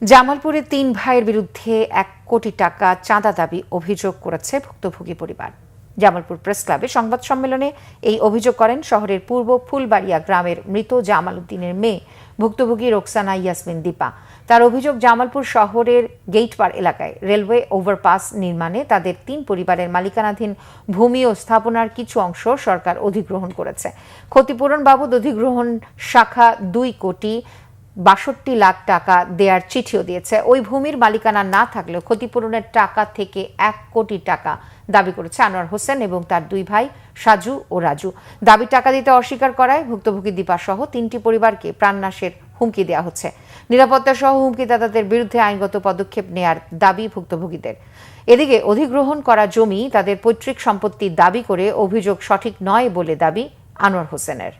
জামালপুরে ৩ ভাইয়ের বিরুদ্ধে ১ কোটি টাকা চাঁদা দাবি অভিযোগ করেছে ভুক্তভোগী পরিবার। জামালপুর প্রেস ক্লাবে সংবাদ সম্মেলনে এই অভিযোগ করেন শহরের পূর্ব ফুলবাড়িয়া গ্রামের মৃত জামাল উদ্দিনের মেয়ে ভুক্তভোগী রোকসানা ইয়াসমিন দীপা। তার অভিযোগ, জামালপুর শহরের গেটপাড় এলাকায় রেলওয়ে ওভারপাস নির্মাণে তাদের ৩ পরিবারের মালিকানাধীন ভূমি ও স্থাপনার কিছু অংশ সরকার অধিগ্রহণ করেছে। ক্ষতিপূরণ বাবদ অধিগ্রহণ শাখা ২ কোটি ৬২ লাখ টাকা দেয়ার চিঠিও দিয়েছে। ওই ভূমির মালিকানা না থাকলেও ক্ষতিপূরণের টাকা থেকে ১ কোটি টাকা দাবি করেছে আনোয়ার হোসেন এবং তার ২ ভাই সাজু ও রাজু। দাবি টাকা দিতে অস্বীকার করায় ভুক্তভোগী দীপা সহ ৩টি পরিবারকে প্রাণনাশের হুমকি দেওয়া হচ্ছে। নিরাপত্তা সহ হুমকিদাতাদের বিরুদ্ধে আইনগত পদক্ষেপ নেয়ার দাবি ভুক্তভোগীদের। এদিকে অধিগ্রহণ করা জমি তাদের পৈতৃক সম্পত্তির দাবি করে অভিযোগ সঠিক নয় বলে দাবি আনোয়ার হোসেনের।